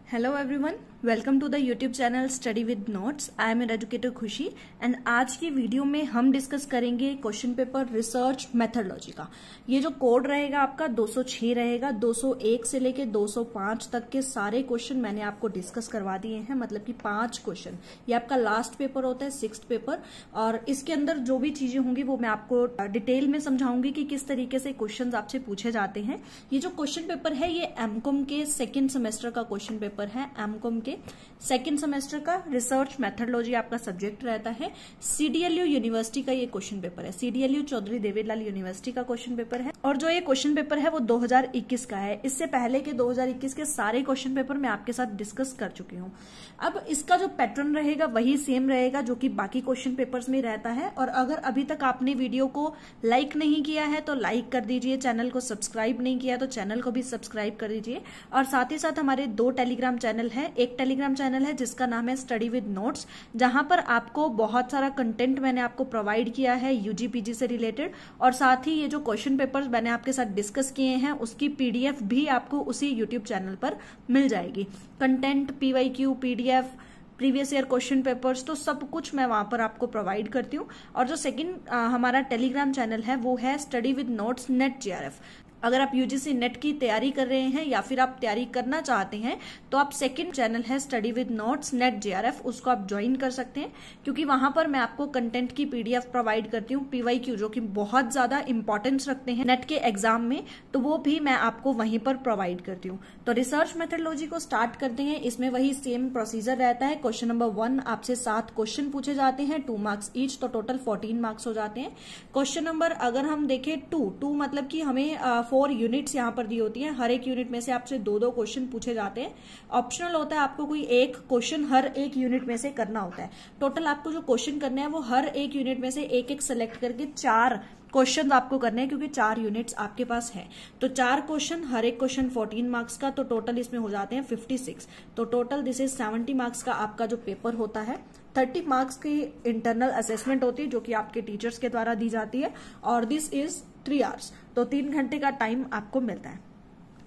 Hello everyone, welcome to the YouTube channel study with notes. I am an educator Khushi and आज की video में हम discuss करेंगे question paper research methodology का। ये जो कोड रहेगा आपका 206 रहेगा। 201 से लेके 205 तक के सारे क्वेश्चन मैंने आपको डिस्कस करवा दिए हैं, मतलब कि 5 क्वेश्चन। ये आपका लास्ट पेपर होता है, 6th पेपर, और इसके अंदर जो भी चीजें होंगी वो मैं आपको डिटेल में समझाऊंगी कि किस तरीके से क्वेश्चन आपसे पूछे जाते हैं। ये जो क्वेश्चन पेपर है ये एमकॉम के 2nd सेमेस्टर का क्वेश्चन पेपर है। एमकॉम के 2nd सेमेस्टर का रिसर्च मेथडोलॉजी आपका सब्जेक्ट रहता है। सीडीएलयू यूनिवर्सिटी का ये क्वेश्चन पेपर है। सीडीएलयू चौधरी देवीलाल यूनिवर्सिटी का क्वेश्चन पेपर है और जो ये क्वेश्चन पेपर है वो 2021 का है। इससे पहले के 2021 के सारे क्वेश्चन पेपर मैं आपके साथ डिस्कस कर चुकी हूँ। अब इसका जो पैटर्न रहेगा वही सेम रहेगा जो कि बाकी क्वेश्चन पेपर्स में रहता है। और अगर अभी तक आपने वीडियो को लाइक नहीं किया है तो लाइक कर दीजिए, चैनल को सब्सक्राइब नहीं किया तो चैनल को भी सब्सक्राइब कर दीजिए। और साथ ही साथ हमारे 2 टेलीग्राम चैनल है। एक टेलीग्राम चैनल है जिसका नाम है स्टडी विद नोट्स, जहां पर आपको बहुत सारा कंटेंट मैंने आपको प्रोवाइड किया है यूजी पीजी से रिलेटेड, और साथ ही ये जो क्वेश्चन पेपर्स मैंने आपके साथ डिस्कस किए हैं उसकी पीडीएफ भी आपको उसी यूट्यूब चैनल पर मिल जाएगी। Content, PYQ, PDF, previous year question papers, तो सब कुछ मैं वहां पर आपको प्रोवाइड करती हूँ। और जो सेकंड हमारा टेलीग्राम चैनल है वो है study with notes net JRF. अगर आप यूजीसी नेट की तैयारी कर रहे हैं या फिर आप तैयारी करना चाहते हैं तो आप सेकंड चैनल है study with notes net JRF, उसको आप ज्वाइन कर सकते हैं, क्योंकि वहां पर मैं आपको कंटेंट की पीडीएफ प्रोवाइड करती हूँ। पीवाईक्यू जो कि बहुत ज्यादा इंपॉर्टेंस रखते हैं नेट के एग्जाम में, तो वो भी मैं आपको वहीं पर प्रोवाइड करती हूँ। तो रिसर्च मेथडोलॉजी को स्टार्ट करते हैं। इसमें वही सेम प्रोसीजर रहता है। क्वेश्चन नंबर 1 आपसे 7 क्वेश्चन पूछे जाते हैं, 2 मार्क्स ईच, तो टोटल 14 मार्क्स हो जाते हैं। क्वेश्चन नंबर अगर हम देखें 2 मतलब कि हमें 4 यूनिट्स यहाँ पर दी होती है। हर एक यूनिट में से आपसे 2-2 क्वेश्चन पूछे जाते हैं। ऑप्शनल होता है आपको कोई एक क्वेश्चन हर एक यूनिट में से करना होता है। टोटल आपको जो क्वेश्चन करने हैं वो हर एक यूनिट में से एक सेलेक्ट करके 4 क्वेश्चन आपको करने हैं, क्योंकि 4 यूनिट्स आपके पास है। तो 4 क्वेश्चन, हर एक क्वेश्चन 14 मार्क्स का, तो टोटल इसमें हो जाते हैं 56। तो टोटल दिस इज 70 मार्क्स का आपका जो पेपर होता है। 30 मार्क्स की इंटरनल असेसमेंट होती है जो कि आपके टीचर्स के द्वारा दी जाती है, और दिस इज 3 आवर्स, तो 3 घंटे का टाइम आपको मिलता है।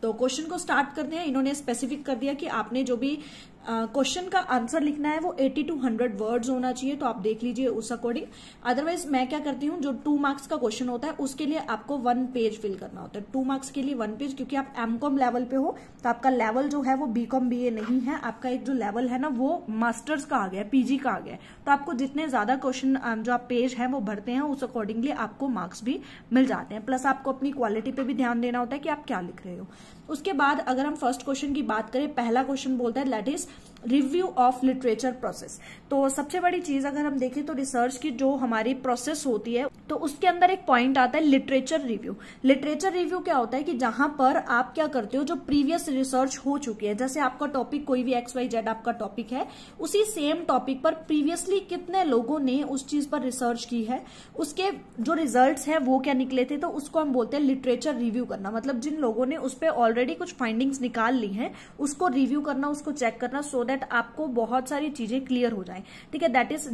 तो क्वेश्चन को स्टार्ट करते हैं। इन्होंने स्पेसिफिक कर दिया कि आपने जो भी क्वेश्चन का आंसर लिखना है वो 80 to 100 वर्ड्स होना चाहिए, तो आप देख लीजिए उस अकॉर्डिंग। अदरवाइज मैं क्या करती हूँ, जो 2 मार्क्स का क्वेश्चन होता है उसके लिए आपको 1 पेज फिल करना होता है। 2 मार्क्स के लिए 1 पेज, क्योंकि आप एमकॉम लेवल पे हो तो आपका लेवल जो है वो बीकॉम बीए नहीं है। आपका एक जो लेवल है ना वो मास्टर्स का आ गया, पीजी का आ गया। तो आपको जितने ज्यादा क्वेश्चन जो आप पेज है वो भरते हैं उस अकॉर्डिंगली आपको मार्क्स भी मिल जाते हैं। प्लस आपको अपनी क्वालिटी पे भी ध्यान देना होता है कि आप क्या लिख रहे हो। उसके बाद अगर हम फर्स्ट क्वेश्चन की बात करें, पहला क्वेश्चन बोलता है that is review of literature process. तो सबसे बड़ी चीज अगर हम देखें तो रिसर्च की जो हमारी प्रोसेस होती है तो उसके अंदर एक पॉइंट आता है लिटरेचर रिव्यू। लिटरेचर रिव्यू क्या होता है कि जहां पर आप क्या करते हो, जो प्रीवियस रिसर्च हो चुकी है, जैसे आपका टॉपिक कोई भी XYZ आपका टॉपिक है, उसी सेम टॉपिक पर प्रीवियसली कितने लोगों ने उस चीज पर रिसर्च की है, उसके जो रिजल्ट्स है वो क्या निकले थे, तो उसको हम बोलते हैं लिटरेचर रिव्यू करना। मतलब जिन लोगों ने उस पर ऑलरेडी कुछ फाइंडिंग्स निकाल ली हैं उसको रिव्यू करना, उसको चेक करना, सो दैट आपको बहुत सारी चीजें क्लियर हो जाएं। ठीक है, दैट इज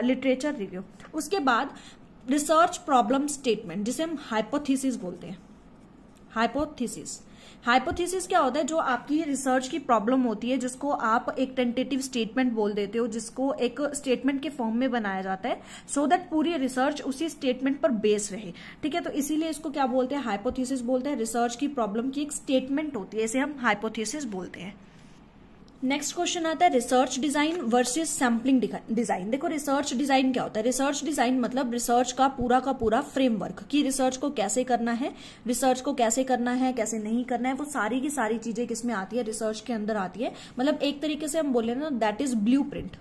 लिटरेचर रिव्यू। उसके बाद रिसर्च प्रॉब्लम स्टेटमेंट, जिसे हम हाइपोथेसिस बोलते हैं। हाइपोथेसिस क्या होता है, जो आपकी रिसर्च की प्रॉब्लम होती है जिसको आप एक टेंटेटिव स्टेटमेंट बोल देते हो, जिसको एक स्टेटमेंट के फॉर्म में बनाया जाता है, सो दैट पूरी रिसर्च उसी स्टेटमेंट पर बेस रहे। ठीक है, तो इसीलिए इसको क्या बोलते हैं, हाइपोथेसिस बोलते हैं। रिसर्च की प्रॉब्लम की एक स्टेटमेंट होती है, इसे हम हाइपोथेसिस बोलते हैं। नेक्स्ट क्वेश्चन आता है research design versus sampling design. देखो रिसर्च डिजाइन क्या होता है। रिसर्च डिजाइन मतलब रिसर्च का पूरा फ्रेमवर्क, कि रिसर्च को कैसे करना है, रिसर्च को कैसे करना है, कैसे नहीं करना है, वो सारी की सारी चीजें किसमें आती है, रिसर्च के अंदर आती है। मतलब एक तरीके से हम बोले ना, दैट इज ब्लूप्रिंट।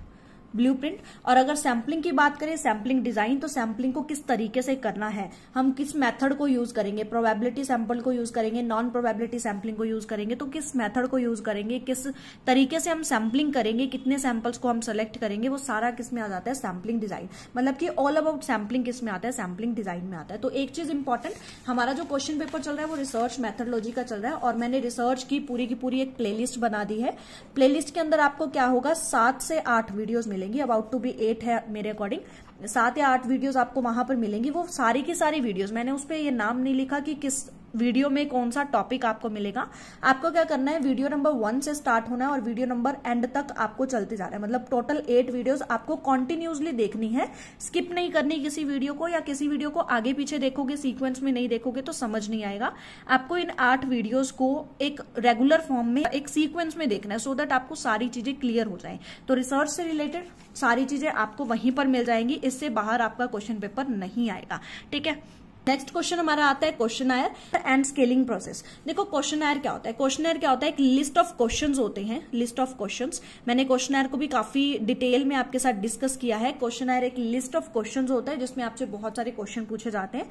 और अगर सैम्पलिंग की बात करें, सैम्पलिंग डिजाइन, तो सैम्पलिंग को किस तरीके से करना है, हम किस मेथड को यूज करेंगे, प्रोबेबिलिटी सैंपल को यूज करेंगे, नॉन प्रोबेबिलिटी सैम्पलिंग को यूज करेंगे, तो किस मेथड को यूज करेंगे, किस तरीके से हम सैम्पलिंग करेंगे, कितने सैंपल्स को हम सेलेक्ट करेंगे, वो सारा किस में आ जाता है, सैम्पलिंग डिजाइन। मतलब कि ऑल अबाउट सैम्पलिंग किस में आता है, सैम्पलिंग डिजाइन में आता है। तो एक चीज इंपॉर्टेंट, हमारा जो क्वेश्चन पेपर चल रहा है वो रिसर्च मेथडोलॉजी का चल रहा है, और मैंने रिसर्च की पूरी एक प्लेलिस्ट बना दी है। प्लेलिस्ट के अंदर आपको क्या होगा, 7 से 8 वीडियोज मिलेंगी, अबाउट टू बी 8 है मेरे अकॉर्डिंग। 7 या 8 वीडियोस आपको वहां पर मिलेंगी। वो सारी की सारी वीडियोस, मैंने उस पर ये नाम नहीं लिखा कि किस वीडियो में कौन सा टॉपिक आपको मिलेगा। आपको क्या करना है, वीडियो नंबर 1 से स्टार्ट होना है और वीडियो नंबर एंड तक आपको चलते जा रहा है। मतलब टोटल 8 वीडियोस आपको कॉन्टिन्यूसली देखनी है, स्किप नहीं करनी किसी वीडियो को, या किसी वीडियो को आगे पीछे देखोगे, सीक्वेंस में नहीं देखोगे तो समझ नहीं आएगा। आपको इन 8 वीडियोस को एक रेगुलर फॉर्म में, एक सीक्वेंस में देखना है, सो दैट आपको सारी चीजें क्लियर हो जाए। तो रिसर्च से रिलेटेड सारी चीजें आपको वहीं पर मिल जाएंगी, इससे बाहर आपका क्वेश्चन पेपर नहीं आएगा। ठीक है, नेक्स्ट क्वेश्चन हमारा आता है क्वेश्चनायर एंड स्केलिंग प्रोसेस। देखो क्वेश्चनायर क्या होता है, क्वेश्चनायर क्या होता है, एक लिस्ट ऑफ क्वेश्चंस होते हैं, लिस्ट ऑफ क्वेश्चंस। मैंने क्वेश्चनायर को भी काफी डिटेल में आपके साथ डिस्कस किया है। क्वेश्चनायर एक लिस्ट ऑफ क्वेश्चंस होता है जिसमें आपसे बहुत सारे क्वेश्चन पूछे जाते हैं।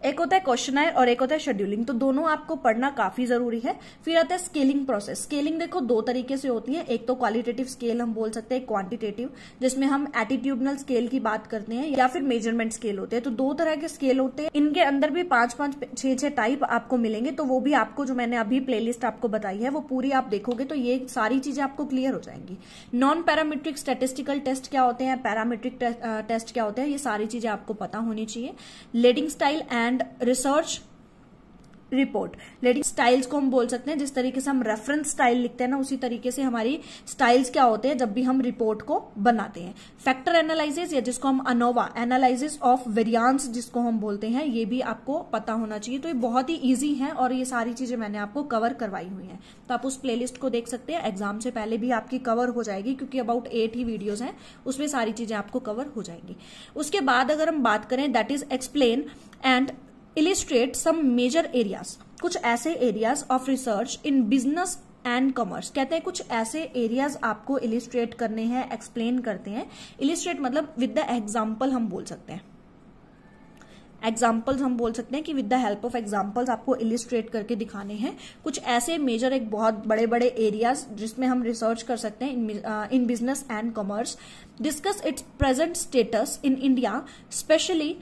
एक होता है क्वेश्चनायर और एक होता है शेड्यूलिंग, तो दोनों आपको पढ़ना काफी जरूरी है। फिर आता है स्केलिंग प्रोसेस। स्केलिंग देखो 2 तरीके से होती है, एक तो क्वालिटेटिव स्केल हम बोल सकते हैं, क्वांटिटेटिव जिसमें हम एटीट्यूडनल स्केल की बात करते हैं, या फिर मेजरमेंट स्केल होते हैं। तो 2 तरह के स्केल होते हैं, इनके अंदर भी 5-5, 6-6 टाइप आपको मिलेंगे। तो वो भी आपको, जो मैंने अभी प्लेलिस्ट आपको बताई है वो पूरी आप देखोगे तो ये सारी चीजें आपको क्लियर हो जाएंगी। नॉन पैरामीट्रिक स्टैटिस्टिकल टेस्ट क्या होते हैं, पैरामीट्रिक टेस्ट क्या होते हैं, ये सारी चीजें आपको पता होनी चाहिए। Leading style and research report. Leading styles को हम बोल सकते हैं, जिस तरीके से हम रेफरेंस स्टाइल लिखते हैं ना, उसी तरीके से हमारी स्टाइल्स क्या होते हैं जब भी हम रिपोर्ट को बनाते हैं। फैक्टर एनालिसिस, या जिसको हम अनोवा एनालिसिस ऑफ वेरिएंस जिसको हम बोलते हैं, ये भी आपको पता होना चाहिए। तो ये बहुत ही इजी है और ये सारी चीजें मैंने आपको कवर करवाई हुई हैं, तो आप उस प्लेलिस्ट को देख सकते हैं। एग्जाम से पहले भी आपकी कवर हो जाएगी, क्योंकि अबाउट 8 ही वीडियोज हैं, उसमें सारी चीजें आपको कवर हो जाएंगी। उसके बाद अगर हम बात करें, that is explain and illustrate some major areas, कुछ ऐसे areas of research in business and commerce. कहते हैं कुछ ऐसे एरियाज आपको इलिस्ट्रेट करने हैं, एक्सप्लेन करते हैं। इलिस्ट्रेट मतलब विद द एग्जाम्पल हम बोल सकते हैं, एग्जाम्पल्स हम बोल सकते हैं कि with the help of examples आपको इलिस्ट्रेट करके दिखाने हैं कुछ ऐसे मेजर, एक बहुत बड़े बड़े एरियाज जिसमें हम रिसर्च कर सकते हैं इन business and commerce. Discuss it's present status in India specially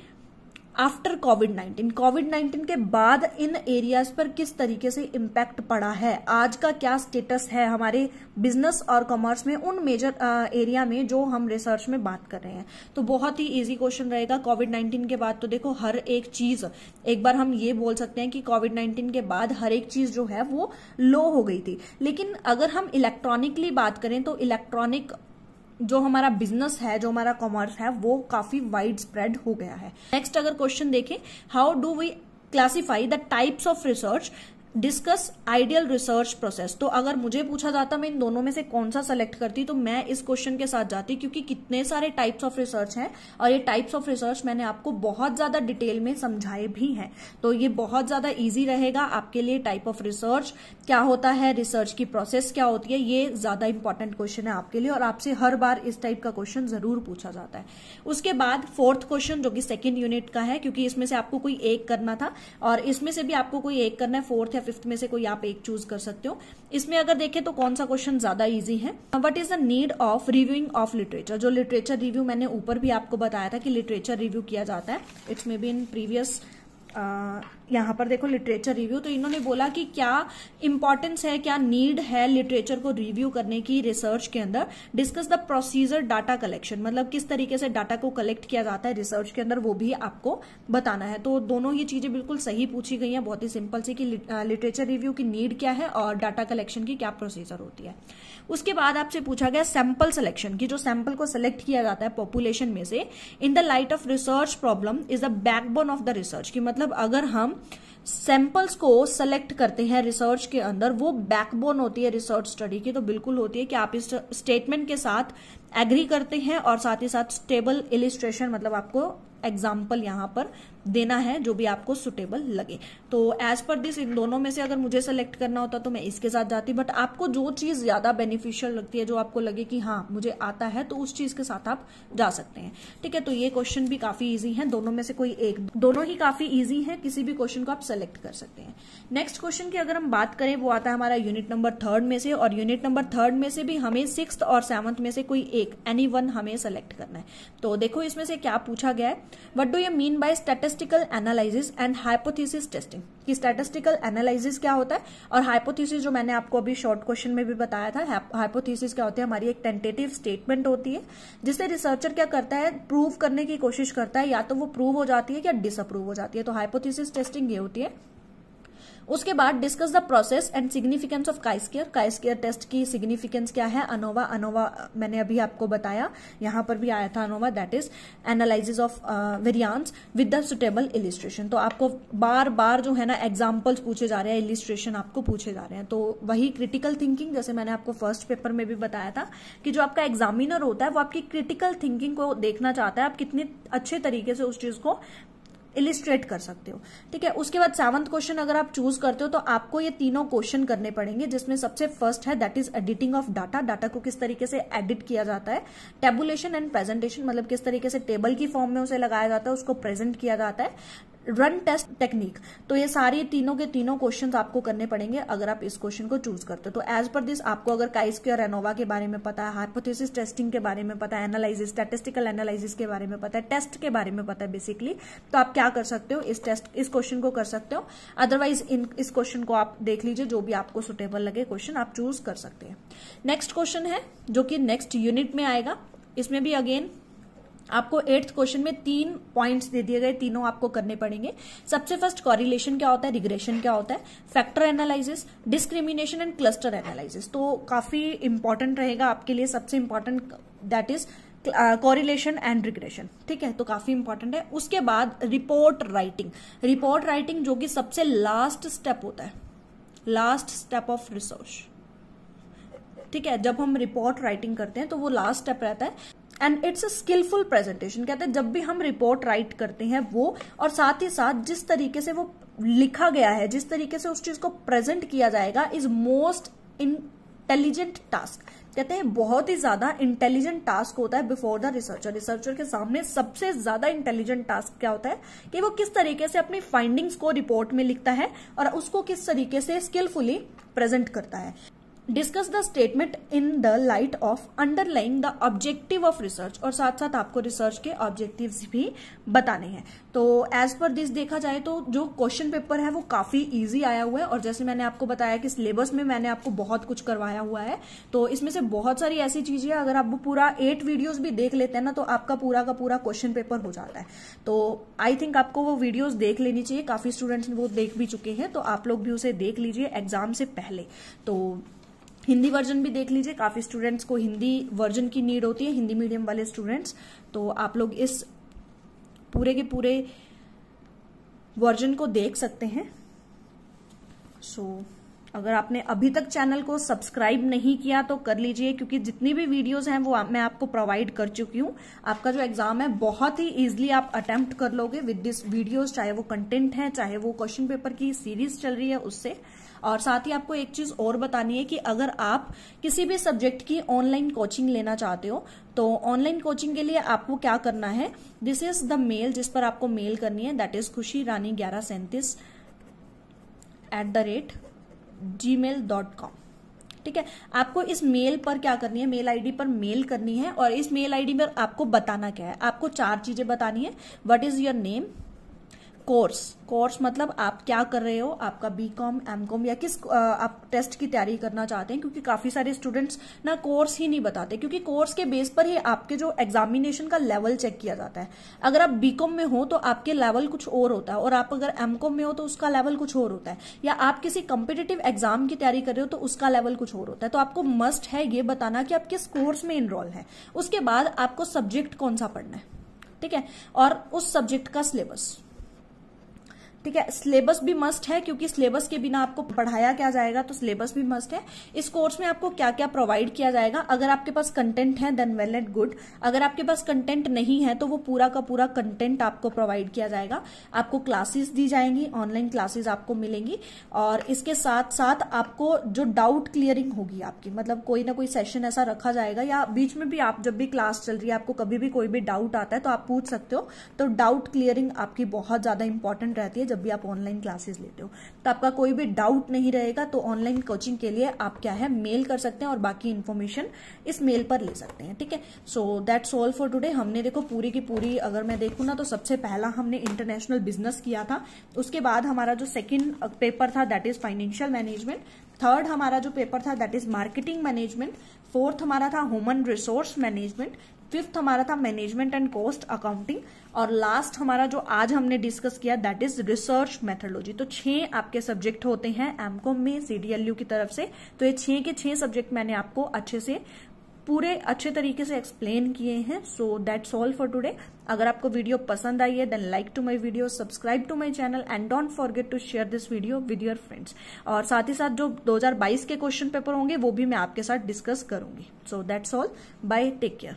after कोविड-19। कोविड-19 के बाद इन एरियाज पर किस तरीके से इम्पैक्ट पड़ा है, आज का क्या स्टेटस है हमारे बिजनेस और कॉमर्स में, उन मेजर एरिया में जो हम रिसर्च में बात कर रहे हैं। तो बहुत ही इजी क्वेश्चन रहेगा। कोविड-19 के बाद तो देखो हर एक चीज, एक बार हम ये बोल सकते हैं कि कोविड-19 के बाद हर एक चीज जो है वो लो हो गई थी। लेकिन अगर हम इलेक्ट्रॉनिकली बात करें तो इलेक्ट्रॉनिक जो हमारा बिजनेस है, जो हमारा कॉमर्स है, वो काफी वाइड स्प्रेड हो गया है। नेक्स्ट अगर क्वेश्चन देखें, how do we classify the types of research, discuss ideal research process. तो अगर मुझे पूछा जाता मैं इन दोनों में से कौन सा सेलेक्ट करती, तो मैं इस क्वेश्चन के साथ जाती, क्योंकि कितने सारे टाइप्स ऑफ रिसर्च हैं और ये टाइप्स ऑफ रिसर्च मैंने आपको बहुत ज्यादा डिटेल में समझाए भी हैं। तो ये बहुत ज्यादा इजी रहेगा आपके लिए। टाइप ऑफ रिसर्च क्या होता है, रिसर्च की प्रोसेस क्या होती है, ये ज्यादा इंपॉर्टेंट क्वेश्चन है आपके लिए और आपसे हर बार इस टाइप का क्वेश्चन जरूर पूछा जाता है। उसके बाद 4th क्वेश्चन जो कि 2nd यूनिट का है, क्योंकि इसमें से आपको कोई एक करना था और इसमें से भी आपको कोई एक करना है, 4th या 5th में से कोई आप एक चूज कर सकते हो। इसमें अगर देखें तो कौन सा क्वेश्चन ज्यादा इजी है, what is the need of reviewing of literature. जो लिटरेचर रिव्यू मैंने ऊपर भी आपको बताया था कि लिटरेचर रिव्यू किया जाता है, it's may be in previous, यहाँ पर देखो लिटरेचर रिव्यू। तो इन्होंने बोला कि क्या इंपॉर्टेंस है, क्या नीड है लिटरेचर को रिव्यू करने की रिसर्च के अंदर। Discuss the procedure data collection, मतलब किस तरीके से डाटा को कलेक्ट किया जाता है रिसर्च के अंदर, वो भी आपको बताना है। तो दोनों ही चीजें बिल्कुल सही पूछी गई हैं, बहुत ही सिंपल सी, कि लिटरेचर रिव्यू की नीड क्या है और डाटा कलेक्शन की क्या प्रोसीजर होती है। उसके बाद आपसे पूछा गया सैंपल सिलेक्शन की, जो सैंपल को सिलेक्ट किया जाता है पॉपुलेशन में से, in the light of research problem is the backbone of the research. की मतलब अगर हम सैंपल्स को सेलेक्ट करते हैं रिसर्च के अंदर, वो बैकबोन होती है रिसर्च स्टडी की। तो बिल्कुल होती है कि आप इस स्टेटमेंट के साथ एग्री करते हैं और साथ ही साथ स्टेबल इलिस्ट्रेशन, मतलब आपको एग्जाम्पल यहां पर देना है जो भी आपको सुटेबल लगे। तो एज पर दिस इन दोनों में से अगर मुझे सेलेक्ट करना होता तो मैं इसके साथ जाती, बट आपको जो चीज ज्यादा बेनिफिशियल लगती है, जो आपको लगे कि हाँ मुझे आता है, तो उस चीज के साथ आप जा सकते हैं। ठीक है, तो ये क्वेश्चन भी काफी इजी है, दोनों में से कोई एक, दोनों ही काफी इजी है, किसी भी क्वेश्चन को आप सेलेक्ट कर सकते हैं। नेक्स्ट क्वेश्चन की अगर हम बात करें, वो आता है हमारा यूनिट नंबर 3 में से, और यूनिट नंबर 3 में से भी हमें 6th और 7th में से कोई एक, एनी वन हमें सेलेक्ट करना है। तो देखो इसमें से क्या पूछा गया है, what do you mean by statistics statistical analysis and hypothesis testing. कि स्टैटिस्टिकल एनालिसिस क्या होता है और हाइपोथेसिस जो मैंने आपको अभी शॉर्ट क्वेश्चन में भी बताया था, हाइपोथेसिस क्या होती है, हमारी एक टेंटेटिव स्टेटमेंट होती है जिसे रिसर्चर क्या करता है, प्रूव करने की कोशिश करता है, या तो वो प्रूव हो जाती है या डिसअप्रूव हो जाती है। तो हाइपोथेसिस टेस्टिंग ये होती है। उसके बाद discuss the process and significance of chi square. Chi square test की सिग्निफिकेंस क्या है, अनोवा, अनोवा मैंने अभी आपको बताया, यहां पर भी आया था ANOVA, that is analysis of variance with the suitable illustration. तो आपको बार बार जो है ना एग्जांपल्स पूछे जा रहे हैं, इलिस्ट्रेशन आपको पूछे जा रहे हैं। तो वही क्रिटिकल थिंकिंग, जैसे मैंने आपको फर्स्ट पेपर में भी बताया था कि जो आपका एग्जामिनर होता है वो आपकी क्रिटिकल थिंकिंग को देखना चाहता है, आप कितने अच्छे तरीके से उस चीज को इलिस्ट्रेट कर सकते हो। ठीक है, उसके बाद 7th क्वेश्चन अगर आप चूज करते हो तो आपको ये तीनों क्वेश्चन करने पड़ेंगे, जिसमें सबसे फर्स्ट है that is editing of data. Data को किस तरीके से एडिट किया जाता है, टेबुलेशन एंड प्रेजेंटेशन, मतलब किस तरीके से टेबल की फॉर्म में उसे लगाया जाता है, उसको प्रेजेंट किया जाता है, रन टेस्ट टेक्निक। तो ये सारी तीनों के तीनों क्वेश्चंस आपको करने पड़ेंगे अगर आप इस क्वेश्चन को चूज करते हो। तो एज पर दिस आपको अगर काई स्क्वायर, एनोवा के बारे में पता है, हाइपोथेसिस टेस्टिंग के बारे में पता है, एनालिसिस, स्टैटिस्टिकल एनालिसिस के बारे में पता है, टेस्ट के बारे में पता है बेसिकली, तो आप क्या कर सकते हो, इस क्वेश्चन को कर सकते हो। अदरवाइज इस क्वेश्चन को आप देख लीजिए, जो भी आपको सुटेबल लगे क्वेश्चन आप चूज कर सकते हैं। नेक्स्ट क्वेश्चन है जो कि नेक्स्ट यूनिट में आएगा। इसमें भी अगेन आपको 8th क्वेश्चन में 3 पॉइंट्स दे दिए गए, तीनों आपको करने पड़ेंगे। सबसे फर्स्ट कॉरिलेशन क्या होता है, रिग्रेशन क्या होता है, factor analysis, discrimination and cluster analysis. तो काफी इंपॉर्टेंट रहेगा आपके लिए, सबसे important that is correlation and regression. ठीक है, तो काफी इंपॉर्टेंट है। उसके बाद रिपोर्ट राइटिंग, रिपोर्ट राइटिंग जो कि सबसे लास्ट स्टेप होता है, लास्ट स्टेप ऑफ रिसर्च। ठीक है, जब हम रिपोर्ट राइटिंग करते हैं तो वो लास्ट स्टेप रहता है and it's a skillful presentation. कहते हैं जब भी हम रिपोर्ट राइट करते हैं वो, और साथ ही साथ जिस तरीके से वो लिखा गया है, जिस तरीके से उस चीज को प्रेजेंट किया जाएगा, इज मोस्ट इंटेलिजेंट टास्क। कहते हैं बहुत ही ज्यादा इंटेलिजेंट टास्क होता है बिफोर द रिसर्चर। रिसर्चर के सामने सबसे ज्यादा इंटेलिजेंट टास्क क्या होता है कि वो किस तरीके से अपनी फाइंडिंग्स को रिपोर्ट में लिखता है और उसको किस तरीके से स्किलफुली प्रेजेंट करता है। Discuss the statement in the light of underlying the objective of research, और साथ साथ आपको रिसर्च के ऑब्जेक्टिव्स भी बताने हैं। तो एज पर दिस देखा जाए तो जो क्वेश्चन पेपर है वो काफी इजी आया हुआ है, और जैसे मैंने आपको बताया कि सिलेबस में मैंने आपको बहुत कुछ करवाया हुआ है, तो इसमें से बहुत सारी ऐसी चीजें अगर आप पूरा 8 वीडियोस भी देख लेते हैं ना तो आपका पूरा का पूरा क्वेश्चन पेपर हो जाता है। तो आई थिंक आपको वो वीडियोस देख लेनी चाहिए, काफी स्टूडेंट्स वो देख भी चुके हैं, तो आप लोग भी उसे देख लीजिए एग्जाम से पहले। तो हिंदी वर्जन भी देख लीजिए, काफी स्टूडेंट्स को हिंदी वर्जन की नीड होती है, हिंदी मीडियम वाले स्टूडेंट्स, तो आप लोग इस पूरे के पूरे वर्जन को देख सकते हैं। अगर आपने अभी तक चैनल को सब्सक्राइब नहीं किया तो कर लीजिए, क्योंकि जितनी भी वीडियोस हैं वो मैं आपको प्रोवाइड कर चुकी हूँ। आपका जो एग्जाम है बहुत ही इजीली आप अटेम्प्ट कर लोगे विद दिस वीडियोस, चाहे वो कंटेंट है, चाहे वो क्वेश्चन पेपर की सीरीज चल रही है उससे। और साथ ही आपको एक चीज और बतानी है कि अगर आप किसी भी सब्जेक्ट की ऑनलाइन कोचिंग लेना चाहते हो तो ऑनलाइन कोचिंग के लिए आपको क्या करना है, दिस इज द मेल जिस पर आपको मेल करनी है, दैट इज khushirani1137@gmail.com। ठीक है, आपको इस मेल पर क्या करनी है, मेल आईडी पर मेल करनी है, और इस मेल आईडी पर आपको बताना क्या है, आपको 4 चीजें बतानी है। What is your name, course मतलब आप क्या कर रहे हो, आपका बीकॉम, एमकॉम या किस आप टेस्ट की तैयारी करना चाहते हैं, क्योंकि काफी सारे स्टूडेंट्स ना कोर्स ही नहीं बताते, क्योंकि कोर्स के बेस पर ही आपके जो एग्जामिनेशन का लेवल चेक किया जाता है। अगर आप बीकॉम में हो तो आपके लेवल कुछ और होता है, और आप अगर एमकॉम में हो तो उसका लेवल कुछ और होता है, या आप किसी कॉम्पिटिटिव एग्जाम की तैयारी कर रहे हो तो उसका लेवल कुछ और होता है। तो आपको मस्ट है ये बताना कि आप किस कोर्स में इनरोल है। उसके बाद आपको सब्जेक्ट कौन सा पढ़ना है, ठीक है, और उस सब्जेक्ट का सिलेबस। ठीक है, सिलेबस भी मस्ट है, क्योंकि सिलेबस के बिना आपको पढ़ाया क्या जाएगा, तो सिलेबस भी मस्ट है। इस कोर्स में आपको क्या क्या प्रोवाइड किया जाएगा, अगर आपके पास कंटेंट है देन वेल एंड गुड, अगर आपके पास कंटेंट नहीं है तो वो पूरा का पूरा कंटेंट आपको प्रोवाइड किया जाएगा। आपको क्लासेस दी जाएंगी, ऑनलाइन क्लासेस आपको मिलेंगी, और इसके साथ साथ आपको जो डाउट क्लियरिंग होगी आपकी, मतलब कोई ना कोई सेशन ऐसा रखा जाएगा, या बीच में भी आप जब भी क्लास चल रही है आपको कभी भी कोई भी डाउट आता है तो आप पूछ सकते हो। तो डाउट क्लियरिंग आपकी बहुत ज्यादा इंपॉर्टेंट रहती है जब भी आप ऑनलाइन क्लासेस लेते हो। तो आपका कोई भी डाउट नहीं रहेगा, तो ऑनलाइन कोचिंग के लिए आप क्या है मेल कर सकते हैं और बाकी इन्फॉर्मेशन इस मेल पर ले सकते हैं, ठीक है। सो दैट्स ऑल फॉर टुडे। हमने देखो पूरी की पूरी अगर मैं देखूँ ना तो सबसे पहला हमने इंटरनेशनल बिजनेस किया था, उसके बाद हमारा जो सेकंड पेपर था that is financial management, third हमारा जो पेपर था that is marketing management, fourth हमारा था ह्यूमन रिसोर्स मैनेजमेंट, फिफ्थ हमारा था मैनेजमेंट एंड कॉस्ट अकाउंटिंग, और लास्ट हमारा जो आज हमने डिस्कस किया दैट इज रिसर्च मेथोडोलॉजी। तो 6 आपके सब्जेक्ट होते हैं एमकॉम में CDLU की तरफ से। तो ये 6 के 6 सब्जेक्ट मैंने आपको पूरे अच्छे तरीके से एक्सप्लेन किए हैं। So that's all for today. अगर आपको वीडियो पसंद आई है then like to my video, subscribe to my channel and don't forget to share this video with your friends. और साथ ही साथ जो 2022 के क्वेश्चन पेपर होंगे वो भी मैं आपके साथ डिस्कस करूंगी। So that's all, bye, take care.